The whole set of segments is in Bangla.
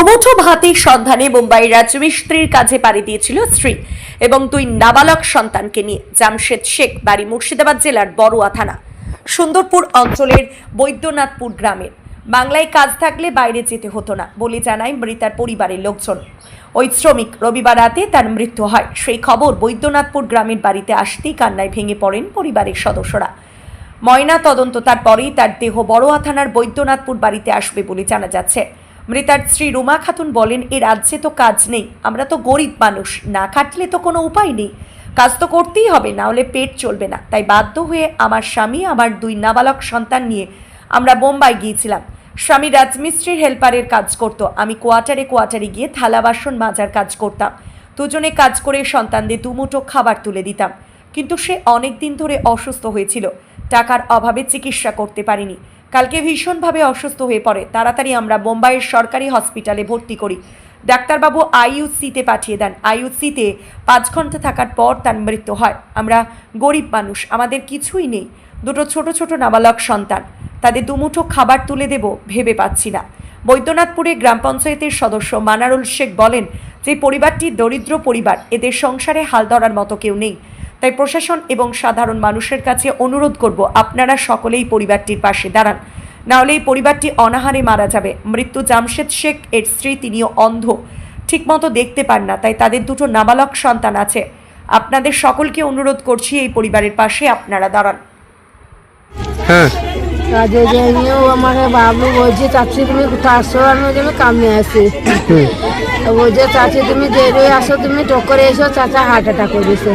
দুমুঠো ভাতের সন্ধানে মুম্বাইয়ের রাজমিস্ত্রির কাজে পাড়ি দিয়েছিল স্ত্রী এবং দুই নাবালক সন্তানকে নিয়ে জামশেদ শেখ বাড়ি মুর্শিদাবাদ জেলার বড়ুয়া থানা সুন্দরপুর অঞ্চলের বৈদ্যনাথপুর গ্রামের। বাংলায় কাজ থাকলে বাইরে যেতে হতো না বলে জানায় মৃতার পরিবারের লোকজন। ওই শ্রমিক রবিবার রাতে তার মৃত্যু হয়। সেই খবর বৈদ্যনাথপুর গ্রামের বাড়িতে আসতেই কান্নায় ভেঙে পড়েন পরিবারের সদস্যরা। ময়না তদন্ত তারপরেই তার দেহ বড়ুয়া থানার বৈদ্যনাথপুর বাড়িতে আসবে বলে জানা যাচ্ছে। মৃতার স্ত্রী রুমা খাতুন বলেন, এ রাজ্যে তো কাজ নেই, আমরা তো গরিব মানুষ, না খাটলে তো কোনো উপায় নেই, কাজ তো করতেই হবে, না হলে পেট চলবে না। তাই বাধ্য হয়ে আমার স্বামী আমার দুই নাবালক সন্তান নিয়ে আমরা বোম্বাই গিয়েছিলাম। স্বামী রাজমিস্ত্রির হেল্পারের কাজ করত, আমি কোয়ার্টারে গিয়ে থালা বাসন মাজার কাজ করতাম। দুজনে কাজ করে সন্তানদের দুমুঠো খাবার তুলে দিতাম। কিন্তু সে অনেক দিন ধরে অসুস্থ হয়েছিল, টাকার অভাবে চিকিৎসা করতে পারিনি। কালকে ভীষণভাবে অসুস্থ হয়ে পড়ে। তাড়াতাড়ি আমরা বোম্বাইয়ের সরকারি হসপিটালে ভর্তি করি। ডাক্তারবাবু আইইউসিতে পাঠিয়ে দেন। আইইউসিতে 5 ঘন্টা থাকার পর তার মৃত্যু হয়। আমরা গরিব মানুষ, আমাদের কিছুই নেই। দুটো ছোট ছোট নাবালক সন্তান, তাদের দুমুঠো খাবার তুলে দেব ভেবে পাচ্ছি না। বৈদ্যনাথপুরে গ্রাম পঞ্চায়েতের সদস্য মানারুল শেখ বলেন যে পরিবারটি দরিদ্র পরিবার, এদের সংসারে হাল ধরার মতো কেউ নেই। তাই প্রশাসন এবং সাধারণ মানুষের কাছে অনুরোধ করব, আপনারা সকলেই পরিবারটির পাশে দাঁড়ান, নাহলে এই পরিবারটি অনাহারে মারা যাবে। মৃত্যু জামশেদ শেখ এর স্ত্রী, তিনিও অন্ধ, ঠিকমতো দেখতে পান না, তাই তাদের দুটো নাবালক সন্তান আছে। আপনাদের সকলকে অনুরোধ করছি, এই পরিবারের পাশে আপনারা দাঁড়ান। হ্যাঁ, কাজে যাইনি। ও আমাকে বাবু বলছে, চাচি তুমি কোথায় আসো? আমি ওই জন্য কামে আসি। বলছে, চাচি তুমি দেরি আসো, তুমি টক্করে এসো, চাচা হার্ট অ্যাটাক করেছে।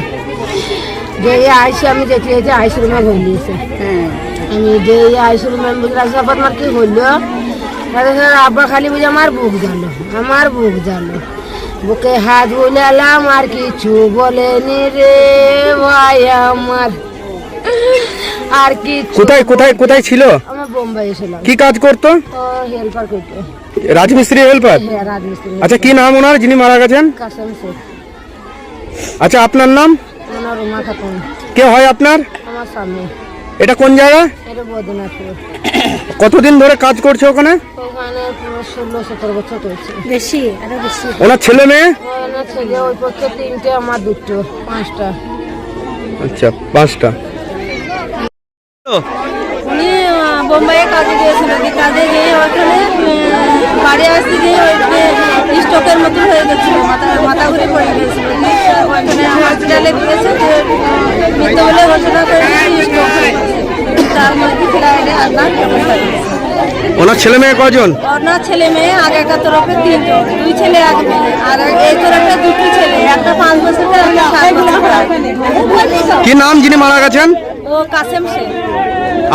যে আইসি আমি দেখে গেছি আইসি রুমে ঘুরিয়েছে। আমি যে আইসি রুমে বুঝলে আসার পর আমার কি হইলো, আব্বা খালি বুঝে আমার বুক জ্বালো, বুকে হাত বুলালাম, আর কিছু বলেনি রে ভাই আমার। আর কি কোথায় ছিল? আমার বোম্বাই ছিলাম। কি কাজ করতো? ও হেল্পার করতো। রাজমিস্ত্রি হেল্পার? হ্যাঁ, রাজমিস্ত্রি। আচ্ছা, কি নাম ওনার যিনি মারা গেছেন? কাসেম শেখ। আচ্ছা, আপনার নাম? আমার রুমা খাতুন। কে হয় আপনার? আমার স্বামী। এটা কোন জায়গা? এটা বৈদ্যনাথপুর। কতদিন ধরে কাজ করছে ওখানে? ওখানে 16-17 বছর করছে। বেশি, আরো বেশি। ওনার ছেলে মেয়ে? ওনার ছেলে ওই পক্ষে 3টে, আমার 2টো, 5টা। আচ্ছা, 5টা। উনি বোম্বাইয়ে কাজে গিয়েছিল, কাজে গিয়ে ওখানে বাড়ি আসতে গিয়ে স্ট্রোকের মতো হয়ে গেছিল, মাথা ঘুরে পড়ে গিয়েছিল। ওখানে হসপিটালে গিয়েছে, মৃত বলে ঘোষণা করেছে, স্ট্রোক হয়ে গেছে। তার মধ্যে ফ্লাইটে আঘাত অবস্থা হয়েছে। ওনার ছেলে মেয়ে কজন? ওনার ছেলে মেয়ে আগেকার তরফে 3জন, 2 ছেলে এক মেয়ে, আর এই তরফে 2টি ছেলে, একটা 5 বছরের, একটা 7 বছরের। কি নাম যিনি মারা গেছেন? ও কাসেম শেখ।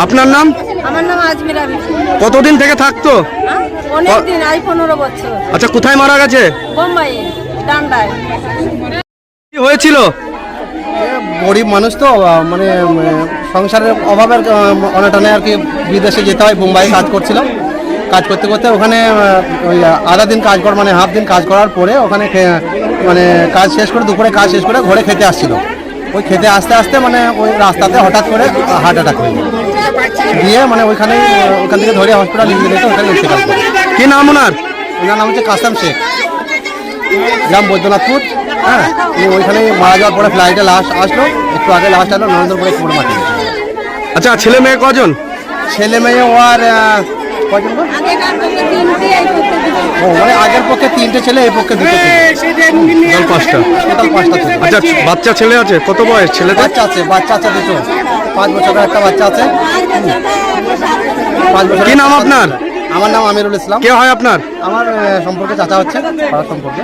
আপনার নাম? আমার নাম আজমিরা বিবি। কতদিন থেকে থাকতো? অনেক দিন, আজ 15 বছর। আচ্ছা, কোথায় মারা গেছে? বোম্বাইয়ে, ডান্ডায়। কি হয়েছিল? গরিব মানুষ তো, মানে সংসারের অভাবের অনেকটানে আর কি বিদেশে যেতে হয়। বোম্বাই কাজ করছিলাম, কাজ করতে করতে ওখানে ওই আধা দিন কাজ কর, মানে হাফ দিন কাজ করার পরে ওখানে মানে কাজ শেষ করে, দুপুরে কাজ শেষ করে ঘরে খেতে আসছিল। ওই খেতে আসতে আসতে মানে ওই রাস্তাতে হঠাৎ করে হার্ট অ্যাটাক হয়ে দিয়ে মানে ওখান থেকে ধরে হসপিটাল নিয়ে গেলে ওখানে ইন্তেকাল করে। কি নাম ওনার? ওনার নাম হচ্ছে কাসেম শেখ, গ্রাম বৈদ্যনাথপুর। হ্যাঁ, ওইখানে মারা যাওয়ার পরে ফ্লাইটে লাশ আসলো, একটু আগে লাশ আসলো নরেন্দ্রপুরে পুরো মাটি। আচ্ছা, ছেলে মেয়ে কজন? ছেলে মেয়ে ও আর কজন? ও মানে আগের পক্ষে 3টে ছেলে, এই পক্ষে 2টে ছেলে, 5টা। টোটাল 5টা ছেলে। আচ্ছা, বাচ্চা ছেলে আছে? কত বয়স ছেলেটা? বাচ্চা আছে 2টো, 5 বছরের একটা বাচ্চা আছে। 5 বছর। কি নাম আপনার? আমার নাম আমিরুল ইসলাম। কে হয় আপনার? আমার সম্পর্কে চাচা হচ্ছে, পাড়ার সম্পর্কে।